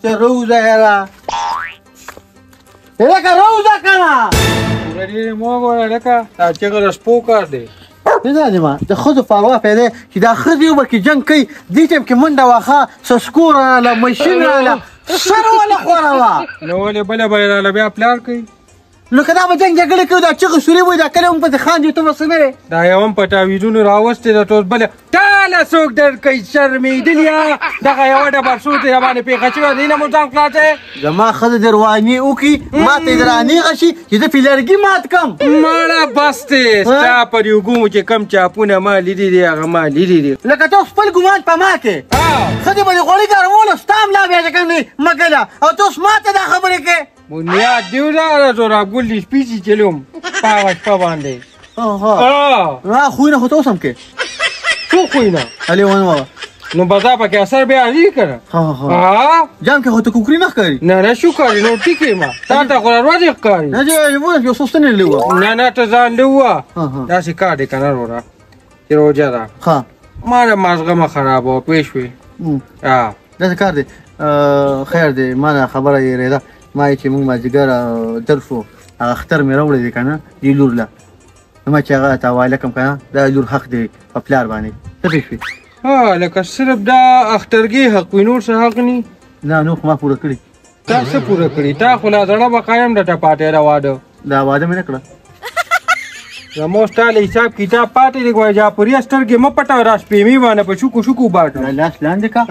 چه روزه یاره لکه روزه کنه ډېرې مه وایه لکه دا چغه د شپو کار دی نه دا د ښځو پروا پیدا چې دا ښځې وبه کې جنګ کوي دې ټایم کې منډه واخه سسکور راله مشین راله سر وله خوره وه نو ولې بله به یې راله بیا پلار کوي نو که دا به جنګ جګړې کوي دا چغې سورې وایي دا کلی هم پسې خاندي ته به څه نه دی دا یو هم په تاویزونو راوستې ده ټول بله ټاله څوک در کوي شرمېدلې دغه یوه ډبر سو ترې راباندې پېښه شوې ده هیله مو ځان خلاصوې زما ښځه دې رواني وکړي ما ته یې د رانېغه شي چې زه پې لرګي مات کړم ماړه بس دی ستا پر یو ګومو چې کم چاپونه ما لیدي دي هغه ما لیدي دي لکه ته خپل ګمان په ما کې ښځې به دې غوړي ګرمولو ستا ملا بیا چې کوم دی مګله او ته اوس ما ته دا خبرې کوې بنیاد دیو دا زورابګل دې سپیڅي چلوم په هغه شپه باندې خوی نه خو ته اوس هم کې څو خوی نه هلې ونوه نو بزا پکې اثر بیا نه که نه جام کې خو ته کوکري نه ښکاري نه نه شو ښکاري نو ټیک یم تا ته خو راروځې ښکاري نه یو څه ستنې لې وه نه نه ته ځان لې ووه داسې کار دی که نه وروره چې روژه ده ما د مازغه مه خرابوه پوه شوې داسې کار دی خیر دی ما نه خبره یېرېده ما چې موږ مازدیګر در شو هغه اختر مې راوړی دی که نه دې لور له ما چې هغه ته حواله کړم که نه دا لور حق دی په پلار باندې څه پوه شوې لکه صرف دا اخترګي حق وي نور څه حق ني نه نور خو ما پوره کړي تا څه پوره کړي تا خو لا زړه به قایم د ټپاټې را واده دا واده مې نه کړه زموږ ستا له حساب کتاب پاتې دی ګویا جاپوري سترګې مه پټوه را شپېمې باندې په شوکو شوکو باټه لاس لاندې کا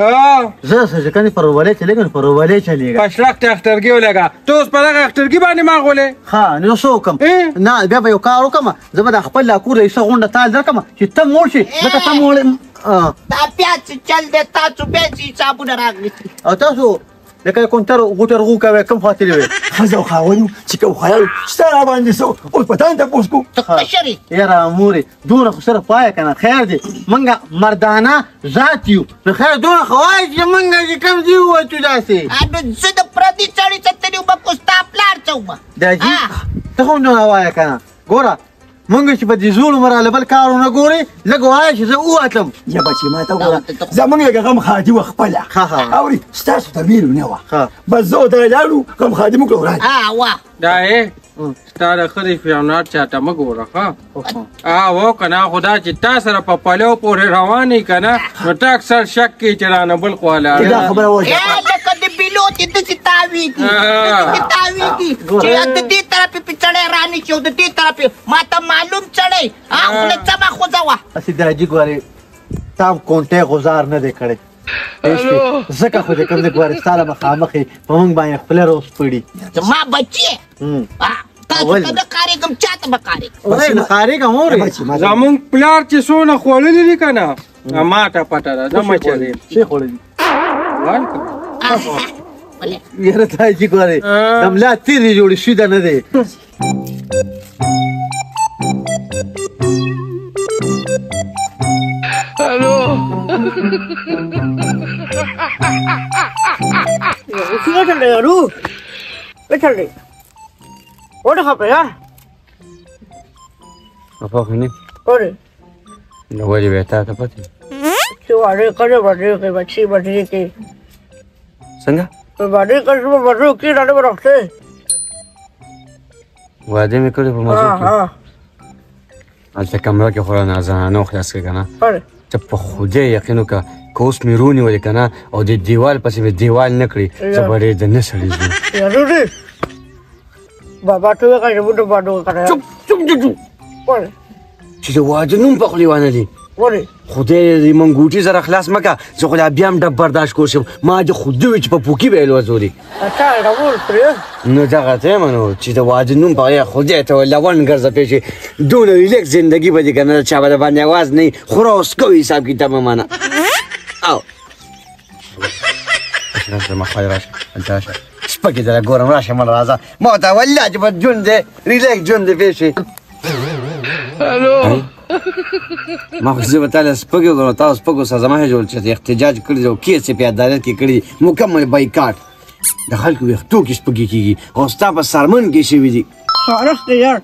زه چې کنې پر روبالۍ چلېږم پر روبالۍ چلېږم په شلخ ته اخترګي ولګه ته اوس په دغه اخترګي باندې ما غولې ښه نو څه وکړم نه بیا به یو کار وکړم زه به د خپل لا کور ایسه غونډه تال درکړم چې ته موړ شې ځکه ته موړې دا بیا څه چل دی تاسو بیا چې حسابونه راغلي او تاسو لکه کونتر غوټر غو کوي کوم خاطر وي ښځه او خاوند چې کوم خیال شته را باندې څه اوس په تان تپوس کوم یاره مورې دونه خو سره پایه که نه خیر دی موږ مردانه ذات یو نو خیر دونه خو وایي چې موږ چې کوم ځای ووتو داسې نو زه د پردي سړي څه تلي وم خو ستا پلار څه ومه دا جي ته خو هم دونه وایه که نه ګوره مونږ چې په دې زوړ عمر هله بل کار ونه ګورې لږ وایه چې زه ووتم یا بچې ما ته وګوره زمونږ یو غم خادي وه خپله اورې ستاسو ته ویلو نه وه بس زه ورته لاړو غم خادي موږ وړاندې وه دا ستا د ښځې فیونات چاته مه ګوره ښه او که نه خو دا چې تا سره په پلو پورې روان یې که نه نو ته اکثر شک کوې چې رانه بل خوا لاړې دا خبره وکړه لکه د پیلوټ یې داسې تاویږي داسې تاویږي چې د دې طرفې پې سړی رانیسي او د دې طرفې ما ته معلوم سړی خوله څمه خوځه وه هسې دا جي ګورې تا هم کونټی غوزار نه دی کړی ځکه خو چې کوم دی ګورې ستا له مخامخ یې په موږ باندې خپله روز پړي زما بچې تاسو ته نه کارېږم چا ته به کارېږم نه کارېږم اورې زمونږ پلار چې څونه خوړلي دي که نه ما ته پټه ده زه مه چلېم څه خوړلي یاره دا جي ګورې د ملا تېرې جوړې شوي ده نه دی څه چل دی یارو څه چل دی وټه خپه یا خپه خو نه ولې نو ولې بیا تا ته پتې چې واده کړی واده کوي بچي بچي کوي څنګه واده کړی په واده کې ډاډه به راځي واده مې کړی په موضوع کې هلته کمره کې خو رانه زنانه خلاص کړې که نه ته په خدای یقین وکړه که اوس مې رونیولې که نه او د دیوال پسې مې دیوال نه کړي زه به ډېر د نه سړي ځو یارو بابا ته وکړه چې موږ واده وکړی چپ چپ چپ ولې چې د واده نوم په خولې وانه دی ولې خدای دې منګوټي سره خلاص مه کړه زه خو لا بیا هم ډب برداشت کولی شم ما د خدای وي چې په پوکي به یې لوځولي اچھا راول پرې نو دغه ته یم نو چې د واده نوم په هغې خدای ته لون ګرځه پېښې دونه ریلیکس زندګي به دي که نه چا به د باندې اواز نه وي خوره اوس کوي حساب کتاب مه منه او راشه مخوای راشه هلته راشه سپکې ځله ګورم راشه مړ راځه ما ته والله چې به ژوند دی ریلیکس ژوند دی پېښې ما خو زه به تا له سپکې ګورم تا سپکو سره زما جوړ چې احتجاج کړی دی او کیس یې په عدالت کې کړی دی مکمل بایکاټ د خلکو ویښتو کې سپکې کېږي او ستا په سرمن کې شوي دي خارښ دی یار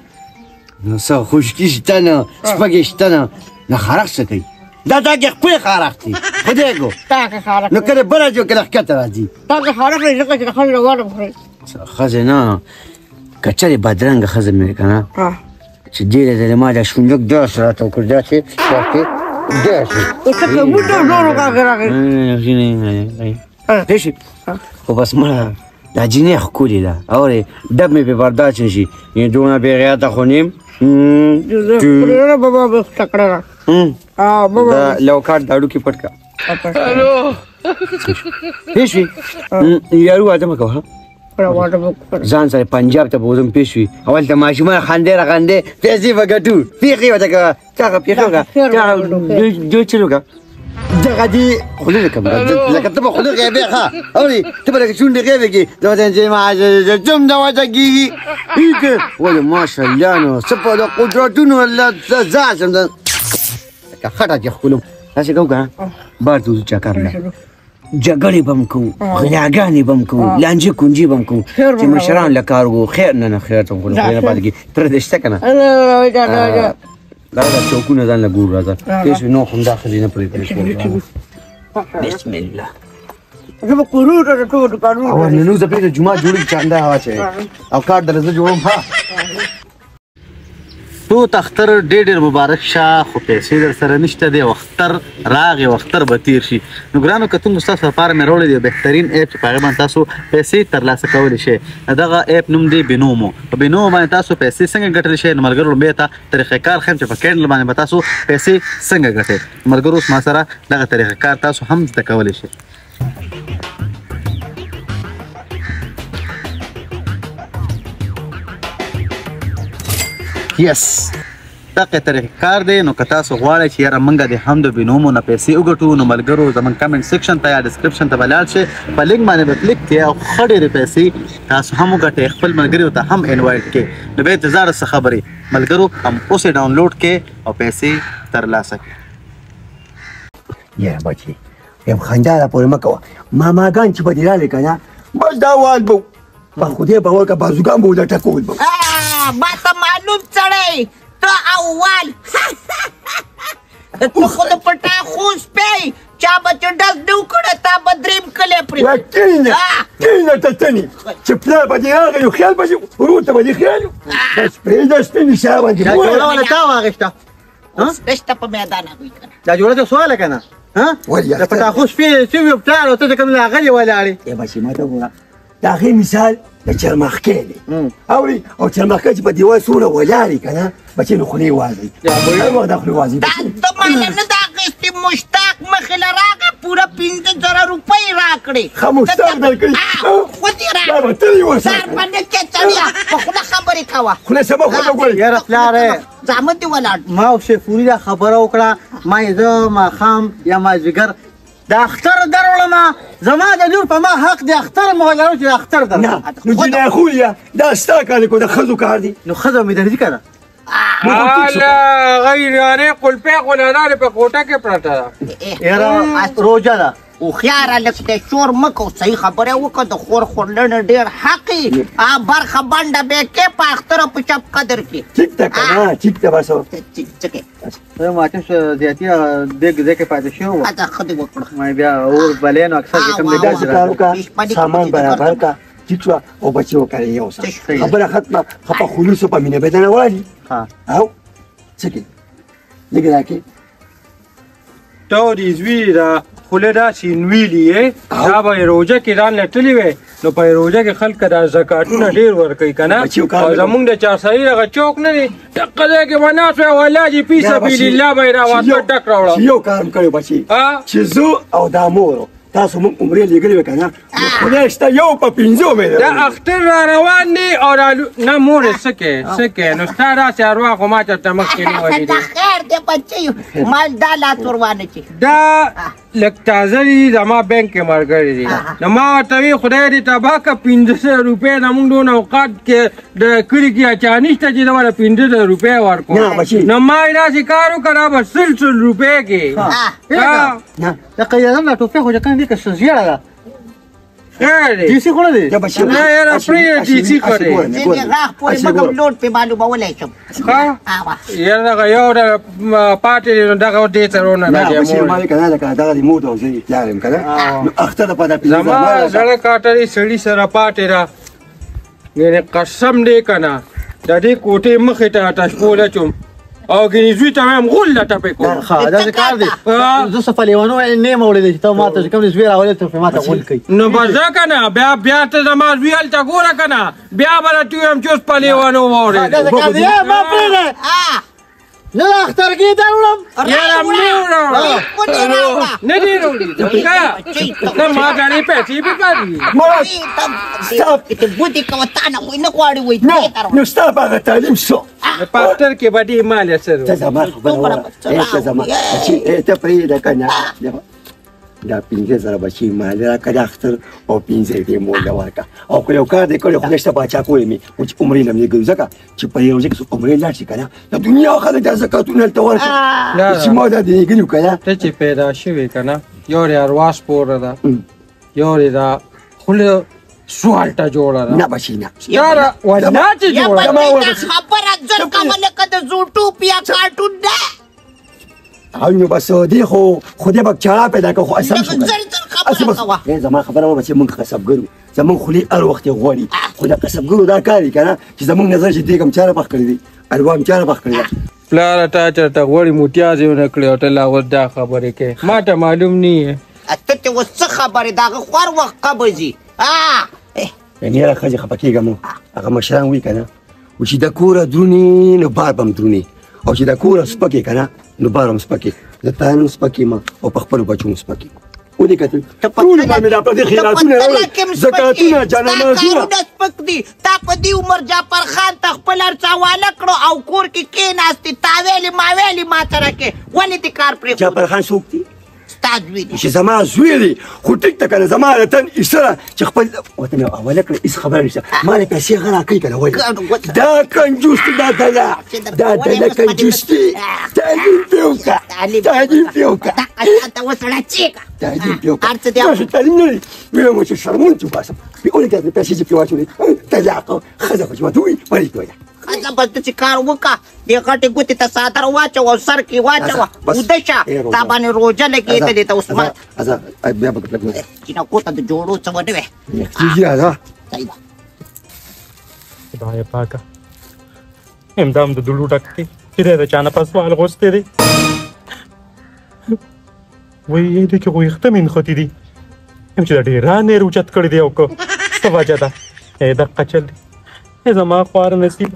نو څه خشکي شته نه سپکې شته نه خارښ څه کوي دا کې خپل خارختي خدای کو تا که خارق نو کله بل جو کله ښکته راځي تا که خارق لري ځکه چې خلک غواړم خوري ښځه نه کچرې بدرنګه ښځه مې که نه چې ډېره د ما دا شونډک داسې راته وکړ داسې داسې څه که موټ ډورو کاږه راغی پوه شوې خو بس مړه دا جینۍ ښکلې ده اورې ډب مې پې برداشت نه شي دونه بېغیرته خو نیم بابا تکړه را دا لوکاټ د هډوکي پټ کړه پوه شوې یارو واده مه کوه ځان سره پنجاب ته به وځم پوه شوې اول ته ماشومان خندې را خندې پیسې به ګټو پیښې ورته کوه چاغه پیښه وکړه جو چل وکړه دغه دې خوله وکړه لکه ته به خوله غیبې ښه اورې ته به لکه شونډې غیبې کړې داسې چې جم د واده کېږي ولې ماشاءالله نو څه په د قدرتونو الله زه شم لکه خټه چې ښکلم داسې کوو که نه بار ته وځو چکر له جګړې به هم کوو غلاګانې به هم کوو لانجې کونجې به هم کوو چې مشران له کار وکړو خیر نه خیر ته خو نه پاتې کېږي پردې شته که نه دا چوکونه ځان له ګور راځه پوه شوې نو خو همدا ښځې نه پرېږدي بسم الله زه به کورو ته د ټولو دوکانونو او نن زه پرېږده جومات جوړېږي چانده هوا چوي او کار دله زه جوړوم ها تو اختر ډېر مبارک شه خو پیسې در سره نشته دی او اختر راغی او اختر به تیر شي نو ګرانو کتونګو ستاسو لپاره مې راوړی دی بهترین ایپ چې په هغې باندې تاسو پیسې ترلاسه کولی شئ دغه ایپ نوم دی بینومو په بینومو باندې تاسو پیسې څنګه ګټلی شئ نو ملګرو لومبۍ ته طریقه کار ښیم چې په کینډل باندې به تاسو پیسې څنګه ګټئ ملګرو اوس ما سره دغه طریقه کار تاسو هم زده کولی شئ یس دغه طریقه کار دی نو که تاسو غواړئ چې یاره موږ د هم د بینومو نه پیسې وګټو نو ملګرو زموږ کمنټ سیکشن ته یا ډسکرپشن ته به لاړ شئ په لینک باندې به کلیک کړئ او ښه ډېرې پیسې تاسو هم وګټئ خپل ملګریو ته هم انوایټ کړئ نو بیا انتظار څه خبرې ملګرو هم اوس یې ډاونلوډ کړئ او پیسې ترلاسه کړئ یا بچې یم خندا را پورې مه کوه ماماګان چې به دې رالې که نه بس دا وال به په خدای باور که بازوګان به ورته ټکول به ما ته معلوم سړی ته اول ته خو د پټا خوش پی چا به چې ډز نه وکړه تا به درېیم کلی پرې کینه ته تنې چې پلار به دې راغی نو خیال به شي ورور ته به دې خیال و بس پرېږده سپینې شا باندې دا جوړه ونه تا واخېسته بېشته په میدان هغوی که نه دا جوړه ته سواله که نه د پټاخو شپې شوي پلار او ته چې کوم راغلې ولاړې ای بچې ما ته وګوره د هغې مثال د چرمخکۍ دی اورې او چرمخکۍ چې په دیوال څومره ولاړې که نه بچې نو خولې وازئ هر وخت دا خولې وازئ دا ته ماله نه دا اخېستې مشتاق مخې له راغه پوره 15,000 روپۍ راکړې ښه مشتاق درکړي خو دې دا به ته یې ورسره سر باندې کې سړیه په خوله خبرې کوه خولې سمه خوله ګورې یاره پلاره زامن دې ولاړ ما او شیفوري دا خبره وکړه ما یې زه ماښام یا مازدیګر د اختر دروړمه زما د لور په ما حق دی اختر مو لرو چې د اختر در نه نو جنۍ خولیا دا ستا کار دی کو د ښځو کار دی نو ښځه مې درځي که نه غیرانې قلپې غلانانې په کوټه کې پرته ده یاره روژه ده هوښیاره لږ دی شور مه کوه صحیح خبره وکړه د خور خورلنه ډېر حق یې برخه بنډه به کې په اختر او په چپ قدر کې ټیک ده که نه ټیک ده بس څه کې ماچس زیاتي دېګ ځای کې پاتې شوی و اته ښه دې وکړه ما بیا اور بلې نو اکثر چې کوم دی داسې کار وکړه سامان برابر کړه ټیک شوه او بچې وکړې یو څه خبره ختمه ښه په خلوصو په مینه بدنه والي او څه کې لږ راکې ته دې زوی دا خوله داسې نویلي یې دا به روژه کې ځان لټلې وی نو په روژه کې خلک دا زکاتونه ډېر ورکوي که نه او زمونږ د چارسایي دغه چوک نه دی دقه ځای کې به ناست وی والله چې فی سبیل الله به یې راواسطه ډک راوړم یو کار م کړی بچې چې زه او دا مور تاسو مونږ عمرې لېږلې وې که نه نو خدای شته یو په 5 مې دا اختر را روان دی او نه مورې څه کې نو ستا داسې اروا خو ما چېرته مخکې نه ولیدې خیر دی بچې مال دا لاس ورباندې چې دا لږ تازه دي زما بینک کې ملګري دي نو ما ورته وی خدای دې تباه کړه 1500 روپۍ زمونږ دونه اوقات کې د کلي کې اچا نشته چې دواړه 1500 روپۍ ورکړو نو ما یې داسې کار وکړ دا به 100 روپۍ کې د قیادان لا ټوپۍ خو چې کوم دی که څه زیړه ده دیسی خو نه دی یا بچي نه یاره پرې ډیسي کړی ځینې راخ پورې مګم لوډ پې معلومولی شم یاره دغه یو د پاټې دغه دې ته رونه نه بچي مالک نه لکه دغه د مور او زه پلار یم کنه نو اختر په دا زما زړه کاټرې سړي سره پاټې را یعنې قسم دی که نه د دې کوټې مخې ته تشپوله چوم او ګینې زوی ته وایم غول له ټپې کوم ښه داسې کار دی زه څه په لیونو نه یم اوړېدی چې ته ما ته چې کوم زوی راولې ته ما ته غول کوي نو بس ده که نه بیا ته زما زوی هلته ګوره که نه بیا به راته ووایم چې اوس په لیونو واورېدې داسې کار دی ما پرېږده نه د اخترګي ته وړم یاره مې وړه نه دې وړي نه ما ګڼې پیسې به کړي بوټي کوه تا نه خو نه غواړي وایي نو ستا په هغه تعلیم شو په اختر کې به دې مال سره ته زما خبره وره ته زما بچي ته پرېږده که نه دا 15,000 بچي مال راکړه د اختر او 15 دې مور له ورکړه او که یو کار دې کړی خدای شته باچا کولی مې و چې عمرې له مې ګرځه که چې په یو ځای کې څوک عمرې لاړ شي که نه د دنیا خلک دا زکاتونه هلته ورکړه چې ما دا دې ګني که نه ته چې پیدا شوې که نه یو یې اروا سپوره ده یو یې دا خوله سوالټه جوړه ده نه بچي نه یاره ولا چې جوړه ده خبره زر کوه لکه د زوټوپ یا کارټون ده او نو بس دې خو خدای به چاړه پیدا کړه خو اسم شو زر خبره کوه زما خبره وه چې موږ کسبګر یو زموږ خولې هر وخت یې غواړي خو د کسبګرو دا کار دی که نه چې زموږ نظر چې دې کوم چاره پخ کړی دی الوا هم چاره پخ کړی ده پلاره تا چېرته غوړي موتیازې ونه کړې او ته لا اوس دا خبرې کوې ما ته معلوم نه یې ته چې اوس څه خبرې د هغه خوار وخت قبضي یعنې هره ښځې خفه کېږه مو هغه مشران وایي که نه و چې د کوره درونې نو بار به هم درونې او چې د کوره سپکې که نه نو بار هم سپکې د تا هم سپکې ما او په خپلو بچو هم سپکې ودې کتل ټولو به مې دا پردې خیراتونه راوړل زکاتونه جانمازونه سپک دي تا په دې عمر جعفر خان ته خپل هر څه حواله کړو او کور کې کېناستې تاویلې ماویلې ما سره کې ولې دې کار پرېښود جعفر خان څوک دی ستا زوی دی چې زما زوی دی خو ټیک ته که نه زما د تن ایسره چې خپل ورته مې حواله کړه هېڅ خبره نشته ما له پیسې هغه راکوي که نه ولې دا کنجوس دی دا دله دا دله کنجوس دی تعلیم پرې وکړه تعلیم پرې وکړه ته وسړه چېږه تعلیم پرې وکړه هر څه دی تاسو تعلیم نه دی ویل مو چې شرمون چې وباسم ولې که پیسې چې پرې واچولې طلاقه ښځه به چې ورته ووایي ولې دې ویله ښځه به ته چې کار وکړه دې غټې ګوتې ته څادر واچوه او سر کې واچوه اوده شه تا باندې روژه لګېدلې ته اوس ما بیا به لږ چینکو ته د جوړو څه ونه وې کېږي راځه صحیح ده خدای پاکه امدام د دلو ډک دی چې دی د چا نه په سوال غوښتی دی وایي دی کې خو ویښته مې نښتي دي یم چې د ډېرانې یې اوچت کړی دی او که څه وجه ده دقه چل دی زما خوار نصیب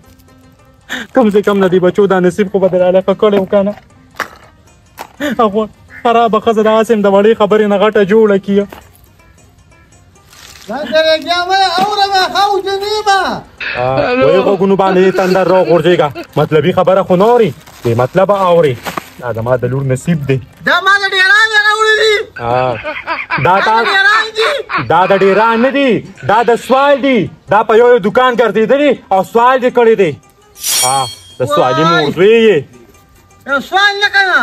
کم سے کم نه دی بچو دا نصیب خو به در علاقه کړی و که نه هغه خرابه ښځه دغسې د وړې خبرې نه غټه جوړه کیه وایي غوږونو باندې تندر راغورځېږه مطلبي خبره خو نه اوري بې مطلبه اوري دا زما د لور نصیب دی دا ما د ډېران راوړي دي دا د ډېران نه دي دا د سوال دي دا په یو دکان ګرځېدلي او سوال دې کړی دی د سوالي موضوع یې سوال نه که نه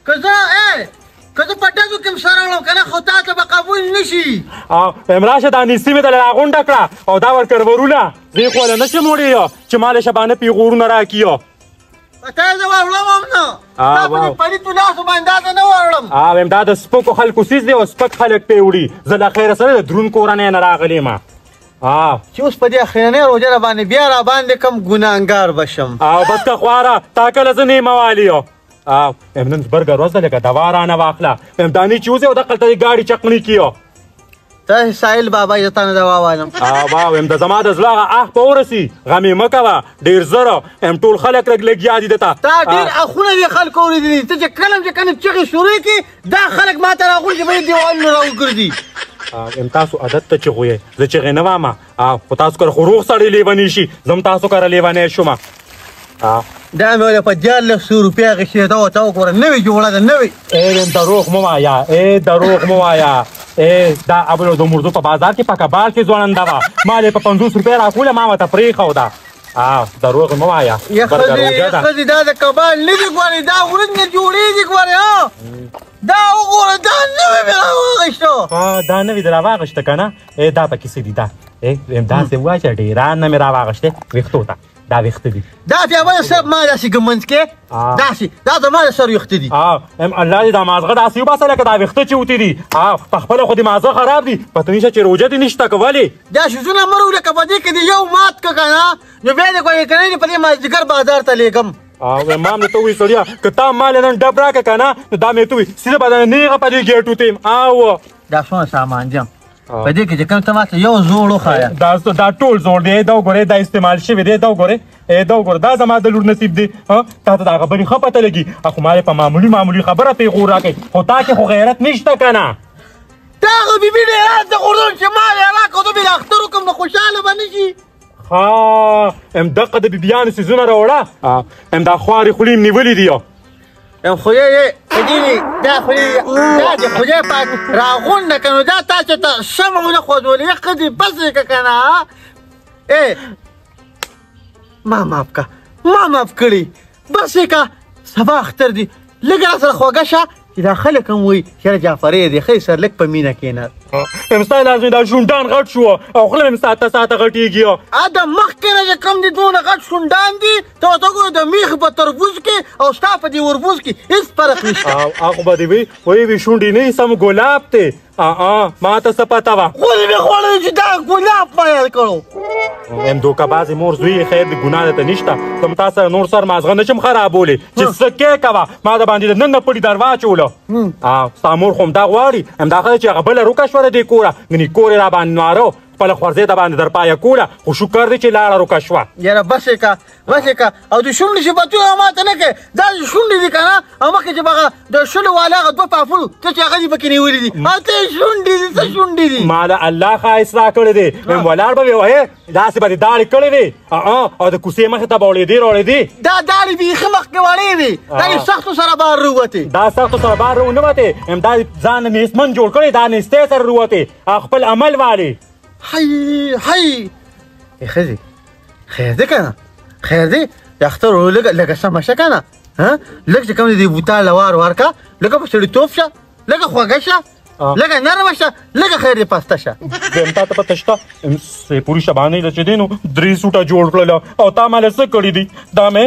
که زه که زه په ډزو کې م سره وړم که نه خو تا ته به قبول نه شي راشه دا نیستي مې دله راغونډه کړه او دا ورکړه ورونه زه یې خو له نه شم وړی چې ما له شبانه پیغورونه راکړي ته زه وړم هم نه تا په دې پلیتو لاسو باندې دا ته نه وړم وایم دا د سپکو خلکو څیز دی او سپک خلک پرې وړي زه له خیره سره د درون کورنۍ نه راغلی یم چې اوس په دې اخرنۍ روژه را باندې بیا را باندې کم ګناهګار بشم بس که خواره تا کله زه نیمه والي یو نن زبرګه ورځ ده لکه دوا رانه واخله دانې چې وځې او دقلته دې ګاډي چقني کیو ته سایل بابا زه تا نه دوا وایم وایم د زما د زړه هغه اخ په ورسي غم یې مه کوه ډېر زر ټول خلک لږ لږ یاد دي درته تا ډېر اخونه دې خلکو اورېدلي ته چې کله چې کله چغې شروع کړي دا خلک ما ته راغونډ چې به یې دیوالونه راوګرځي تاسو عادت ته چغو یې زه چغې نه وامه خو تاسو کره خو روغ سړی لیونی شي زه هم تاسو کره لیونی شومه دا مې ولې په 1400 روپۍ اخېستې ده ورته وګوره نوې جوړه ده نوې دروغ مه وایه دروغ مه وایه دا ابلو د مردو په بازار کې په کبال کې ځوړنده وه ما یې په 50 روپۍ راکوله ما ورته پرېښوده دروغ مه وایه یا ښځې دا د کبال نه دي ګورې دا ورځ نه جوړېږي ګورې دا وګوره دا نوی مې راواغېشته دا نوي دې راواغېشته که نه دا پکې څه دي دا داسې ووایه چې ډېران نه مې راواغېشتې ویښتو ته دا ویښته دي دا پیغمبر صاحب ما داسې ږمنځ کې داسې دا زما د سر ویښته دي الله دې دا مازغه داسې وباسه لکه دا ویښته چې وتې دي په خپله خو دې مازغه خراب دي پته نشته چې روژه دې نشته که ولې دا شیزونه مه راوړه که په دې کې دې یو مات که که نه نو بیا دې کوې که نه دې په دې مازدیګر بازار ته لېږم ما هم درته ووایي سړیه که تا ما نن ډب راکړه که نه نو دا مې ته وایي سیده به نیغه په دې ګیټ وتیم دا څومره سامان دي په دې کې چې کوم ته ماته یو زوړ وښایه دا ټول زوړ دی دا وګورئ دا استعمال شوی دی دا وګورئ دا وګوره دا زما د لور نصیب دی تا ته د هغه بلې ښه پته لګي خو ما په معمولي خبره پیغور راکوي خو تا کې خو غیرت نشته که نه دا هغه بیبي ډېرات د غورځون چې ما یې راکړو زه به د اختر وکړم نو خوشحاله به نه شي دقه د بیبیانو څیزونه راوړه دا خوارې خولې م نیولي دي خدای دا د خدای پاک راغونډه که نو دا تاسو ته شمع ونه خوځولې ښځې بس یې که که نه ما معاف که ما معاف کړي بس یې که سبا اختر دي لږ را سره خوږه شه چې دا خلک هم وایي یاره جعفرې دی ښه سر لږ په مینه کښېنه ستا لازمي دا شونډان غټ شو او خوله مې ساته ساته غټېږي د مخکې نه چې کوم دي دونه غټ شونډان دي ته ورته وګوره د میخ په تربوز کې او ستا په دې وربوز کې هېڅ فرق نشته هغه به دې وایي شونډې نه سم ګلاب دی ما ته څه پته وه خولې مې خوړلې چې دا ګلاب پیل کړو دوکه بازې مور زوی یې خیر د ګناه درته نشته ته م تا سره نور سر مازغه نه شم خرابولی چې څه کې کوه ما د باندې د نن نه پټي در واچوله ستا مور خو همدا غواړي همدا ښه چې هغه بله روکه شوه د دې کوره ګنې کور یې را باندې ناره خپله خوارځې ته باندې در پایه کوله خو شکر دی چې لاړه روکه شوه یاره بس یې که بس یې که او د شونډې صفتونه ماته نه کوې دا شونډې دي که نه او مخکې چې به هغه د شلو والا هغه دوه پافلو ته چې هغه دې پکې نیولي دي ته شونډې دي څه شونډې دي ما له الله ښایست را کړی دی ولاړ به وې وایې داسې به دې داړې کړې وې او د کوڅې مخې ته به وړېدې راوړېدې دا داړې بیخي مخکې وړې وې دا یې سختو سره بار راووتې دا سختو سره بار راونه وتې دا ځان نیستمن جوړ کړی دا نیستۍ سره راوتې خپل عمل والې هی ښځې خیر دی که نه خیر دی د اختر لږه سمه شه که نه لږ چې کوم دی د بوتال وار ورکړه لږه په سړیتوب شه لږه خوږه شه لږه نرمه شه لږه خیر دی پسته شه دویم تا ته پته شته سیپوري شبانۍ ده چې دی نو 3 سوټه جوړ کړله او تا ماله څه کړي دي دا مې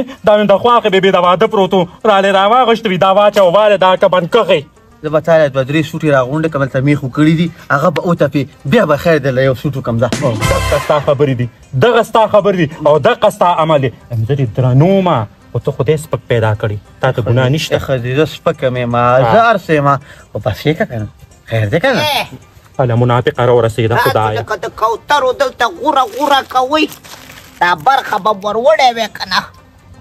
د خواښې بېبې د واده پروت و رالې راواغېشت وي دا واچوه واله دا کبن کښې زه به تا له 2-3 سوټې راغونډه کړم هلته میخ کړي دي هغه به وتپې بیا به خیر دی له یو سوټ وکړم دغه ستا خبرې دي دغه ستا خبرې دي او دغه ستا عمل دی زه دې درنو ما خو ته خدای سپک پیدا کړي تا ته ګناه نشته ښځې زه سپکه مې ما زه هر څه یم خو بس یې که نه خیر دی که نه هله منافقه راورسېده خدایه لکه د کوترو دلته غوره کوئ دا برخه به وروړی وې که نه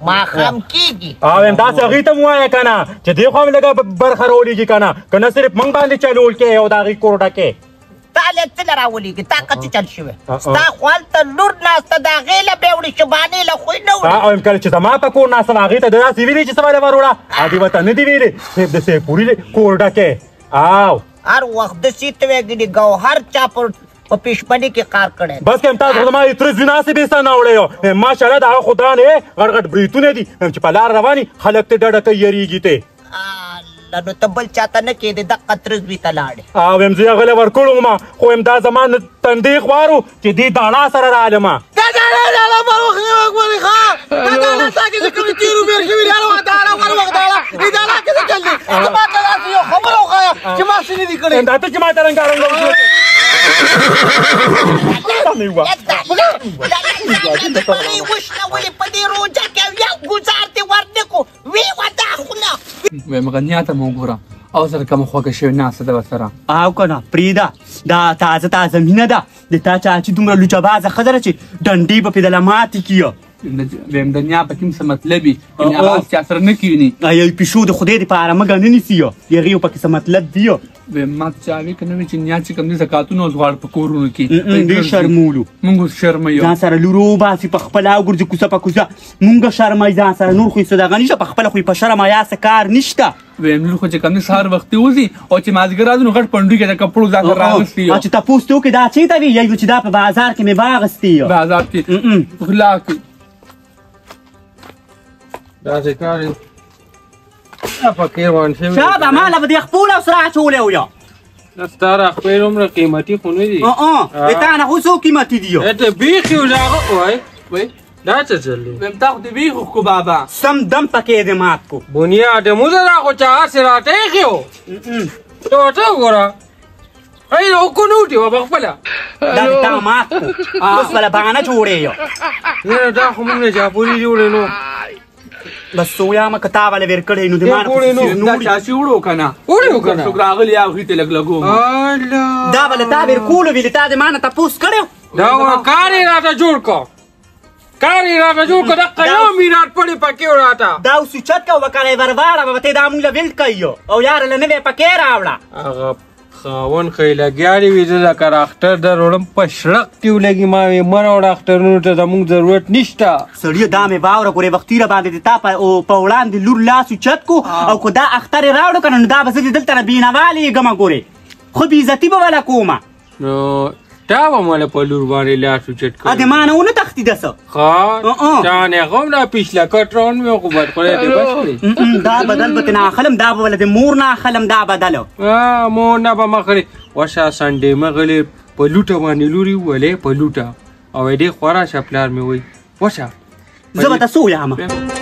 ماښام کېږي او همداسې هغوی ته م ووایه که نه چې دې خوا هم لږه برخه راولېږي که نه که نه صرف موږ باندې چلول کې او د هغې کور ډکې تا له څه له راولېږي تا که څه چل شوی ستا خو هلته لور ناسته د هغې له بیا وړي شبانې له خوی نه وړي او کله چې زما په کور ناسته هغې ته داسې ویلې چې څه به له وروړه دې ورته نه دي ویلې صرف د سیپوري کور ډکې او هر وخت داسې ته ویږي ګوهر چا په پیشبني کې کار کړی بس که همتا زما تره زیناسې بېسته ناوړی یو ماشاءالله د هغه خدان غټ غټ بریتونه دي چې په لار رواني خلک ته ډډه کوي یېرېږي ته نو ته بل چاته نه کېدې دقه تره زوی ته لاړې او یم زه هغه له ورکړو ما خو یم دا زما تندې خوار و چې دې داڼا سره رالمه دا داڼا پر وخت نه وګورې ښه دا داڼا ستا کې چې کومې تېرو بېر شوي دي هر وخت داڼا پر وخت داڼا دې داڼا کې څه چل دی زما ته داسې یو خبره وښایه چې ما څه نه دي کړی دا ته چې ما ته رنګارنګ وایم غنیاته مو ګوره او سره کومه خوږه شوې ناسته ده ورسره او که نه پرېږده دا تازه مینه ده د تا چاچي دومره لوچه بازه ښځه ده چې ډنډۍ به پرې دله ماتې کړي ویم د نیا په کوم څه مطلب وي هغه چا سره نه کښېني یو پیشو د خدای دپاره مه ګڼه نیسي د هغې یو پکې څه مطلب وي ویم ما چا وي که نه وي چې نیا چې کوم دي زکاتونه اوس غواړي په کورونو کې ډېر شرمولو مونږ اوس شرموو ځان سره لور وباسي په خپله وګرځي کوڅه په کوڅه مونږ شرموي ځان سره نور خو یې څه دغه نشته په خپله خو یې په شرم حیا څه کار نشته ویم لور خو چې کوم دی سهار وختي وځي او چې مازدیګر راځي نو غټ پنډوي کې د کپړو ځان سره راغوستي او چې تپوس ته وکړي دا چېرته وي یو چې دا په بازار کې مې واغستې بازار کې غلا کوي داسې کار دی پکې روان شوي شابه ماله به دې خپول او سره اچولی و یا دا ستا راخپې هومره قیمتي خو نه دي د تا نه خو څو قیمتي دي یو ته بیخي و داغه وای دا څه چل دی تا خو دې بیخ خو بابا سم دم پکې دې مات کو بنیاد موزه دا خو چا هسې راته ایښي و ته وګوره ای او کو نوټي و بخپله دا دې تا مات کو اوس بله بهانه جوړې یو یاره دا خو موږ نه جاپوري جوړې نو بس سویامه که تا والا ور کړی نو د ما دا چاچی وړو که نه وړو که نه څوک راغلي هغوی ته لږ لګوم دا بله تا ور کولو ویلې تا د ما نه تپوس کړی دا کار یې راته جوړ کړ کار یې راته جوړ کړ دقه یو میرات پړې پکې و راته دا اوس اوچت که وکړی ور واړه به ته دا مونږ له ویلډ کوي او یاره له نوې پکې راوړه هغه خاون خی لګیاړې وي زه د کراختر در وړم په شړق کې ولګي ما وې مه راوړه اخترونو ته زموږ ضرورت نشته سړیو دا مې واوره ګورې وختي را باندې د تا په وړاندې لور لاس اوچت کو او که دا اختر یې راوړو که نه نو دا به زه دې دلته نه بېنوالې یېږمه ګورې خو بېعزتي به وله کومه نو تا به مله په لور باندې لاس اوچت کړ د ما نه ونه تښتېده څه ښه چانې هغه هم دا پیشله کټ روان مې خو بدخولی دې بس کړي دا بدل به ترې نه اخلم دا به وله د مور نه اخلم دا بدل مور نه به مه خلي وشه سنډې مه غلې په لوټه باندې لوري وولې په لوټه او دې خورا شه پلار مې وایي وشه زه به ته څه ویامه